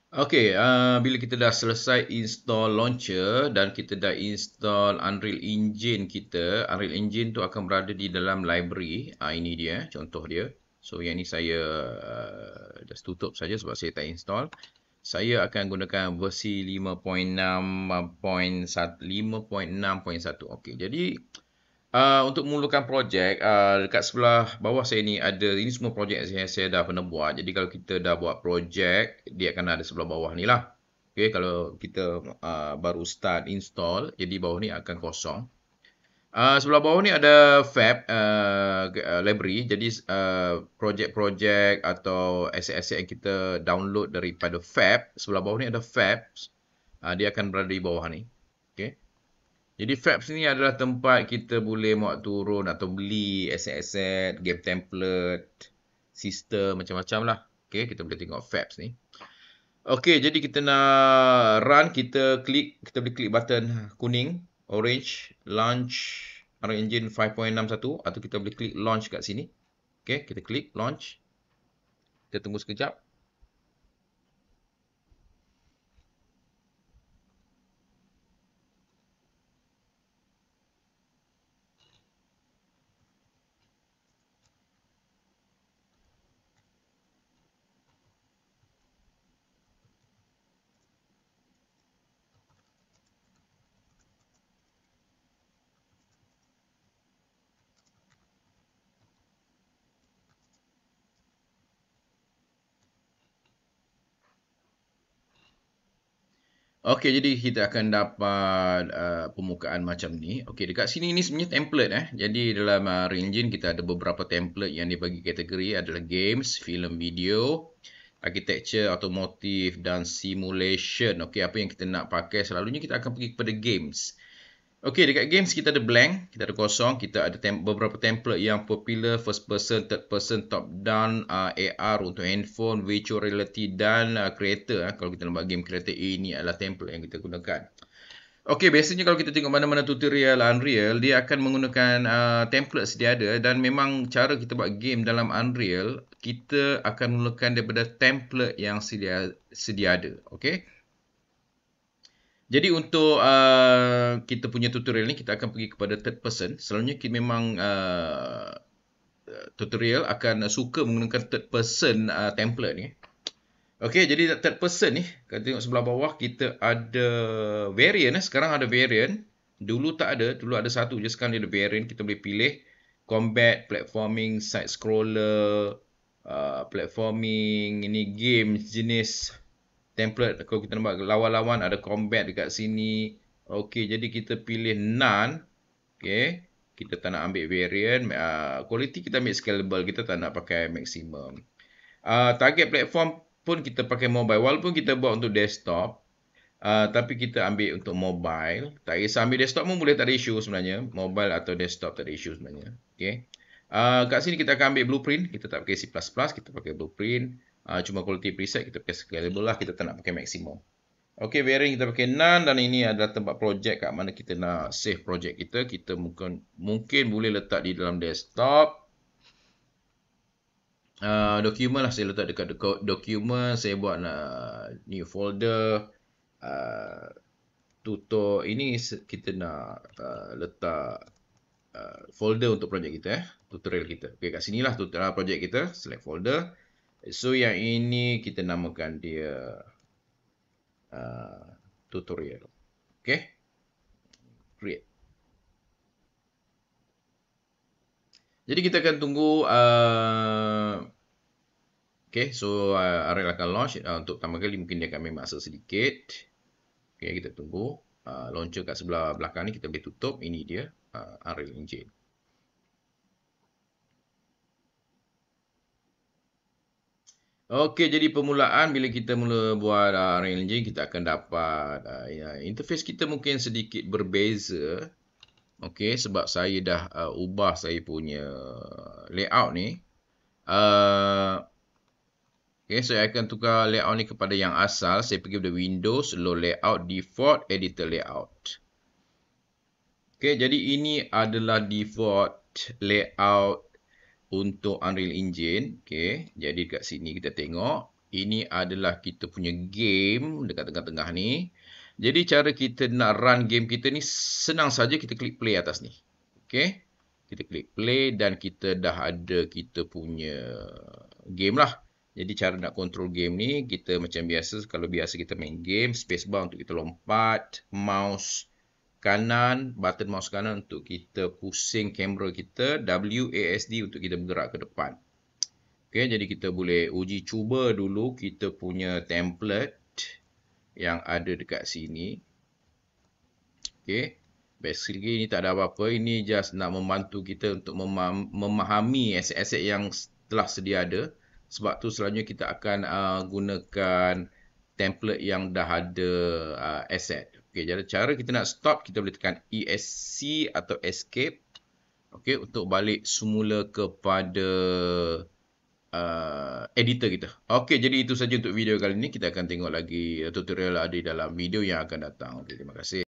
Okey, bila kita dah selesai install launcher dan kita dah install Unreal Engine kita, Unreal Engine tu akan berada di dalam library. Ini dia, contoh dia. So, yang ni saya just tutup saja sebab saya tak install. Saya akan gunakan versi 5.6.1. 5.6.1. Okey, jadi untuk memulakan projek, dekat sebelah bawah saya ni ada, ini semua projek yang saya dah pernah buat. Jadi kalau kita dah buat projek, dia akan ada sebelah bawah ni lah. Okay, kalau kita baru start install, jadi bawah ni akan kosong. Sebelah bawah ni ada fab library. Jadi projek-projek atau aset-aset yang kita download daripada fab, sebelah bawah ni ada fabs. Dia akan berada di bawah ni. Okay. Jadi Fabs ni adalah tempat kita boleh muat turun atau beli aset-aset, game template, sistem macam-macam lah. Okay, kita boleh tengok Fabs ni. Okay, jadi kita nak run, kita boleh klik button kuning, orange, launch Unreal Engine 5.61 atau kita boleh klik launch kat sini. Okay, kita klik launch. Kita tunggu sekejap. Okey, jadi kita akan dapat permukaan macam ni. Okey, dekat sini ni sebenarnya template Jadi dalam Unreal Engine kita ada beberapa template yang dibagi kategori adalah games, film, video, architecture, automotive dan simulation. Okey, apa yang kita nak pakai selalunya kita akan pergi kepada games. Okey, dekat games kita ada blank, kita ada kosong, kita ada beberapa template yang popular, first person, third person, top down, AR untuk handphone, virtual reality dan creator. Kalau kita nak buat game creator, ini adalah template yang kita gunakan. Okey, biasanya kalau kita tengok mana-mana tutorial Unreal, dia akan menggunakan template sedia ada dan memang cara kita buat game dalam Unreal, kita akan menggunakan daripada template yang sedia ada. Okey. Jadi untuk kita punya tutorial ni, kita akan pergi kepada third person. Selalunya kita memang tutorial akan suka menggunakan third person template ni. Okey, jadi third person ni, kita tengok sebelah bawah, kita ada variant. Sekarang ada variant. Dulu tak ada, dulu ada satu je. Sekarang dia ada variant. Kita boleh pilih combat, platforming, side scroller, platforming, ini game jenis template. Kalau kita nak buat lawan-lawan, ada combat dekat sini. Okey, jadi kita pilih none. Okey, kita tak nak ambil variant. Quality kita ambil scalable, kita tak nak pakai maximum. Target platform pun kita pakai mobile. Walaupun kita buat untuk desktop, tapi kita ambil untuk mobile. Tak kisah ambil desktop pun boleh, tak ada isu sebenarnya. Mobile atau desktop tak ada isu sebenarnya. Okey. Kat sini kita akan ambil blueprint. Kita tak pakai C++, kita pakai blueprint. Cuma quality preset kita pakai scalable lah. Kita tak nak pakai maximum. Okey, variant kita pakai none dan ini adalah tempat projek kat mana kita nak save projek kita. Kita mungkin boleh letak di dalam desktop. Dokumen lah saya letak dekat dokumen. Saya buat new folder. Tutor ini kita nak letak folder untuk projek kita tutorial kita. Okey, kat sinilah tutorial projek kita, select folder. So yang ini kita namakan dia tutorial. Okey. Create. Jadi kita akan tunggu okey, so Unreal akan launch. Untuk pertama kali mungkin dia akan ambil masa sedikit. Okey, kita tunggu. Launcher kat sebelah belakang ni kita boleh tutup. Ini dia Unreal Engine. Okey, jadi permulaan bila kita mula buat Unreal Engine, kita akan dapat interface kita mungkin sedikit berbeza. Okey, sebab saya dah ubah saya punya layout ni. Okey, saya akan tukar layout ni kepada yang asal. Saya pergi pada Windows, load layout, default, editor layout. Okey, jadi ini adalah default layout untuk Unreal Engine. Okey, jadi kat sini kita tengok. Ini adalah kita punya game dekat tengah-tengah ni. Jadi cara kita nak run game kita ni senang saja, kita klik play atas ni. Okey. Kita klik play dan kita dah ada kita punya game lah. Jadi cara nak control game ni kita macam biasa, kalau biasa kita main game, spacebar untuk kita lompat, mouse kanan, button mouse kanan untuk kita pusing kamera kita, WASD untuk kita bergerak ke depan. Okey, jadi kita boleh uji cuba dulu kita punya template yang ada dekat sini. Okey. Basically ni tak ada apa-apa, ini just nak membantu kita untuk memahami aset-aset yang telah sedia ada. Sebab tu selanjutnya kita akan gunakan template yang dah ada asset. Okey, jadi cara kita nak stop, kita boleh tekan ESC atau escape. Okey, untuk balik semula kepada editor kita. Okey, jadi itu saja untuk video kali ini. Kita akan tengok lagi tutorial ada di dalam video yang akan datang. Okey, terima kasih.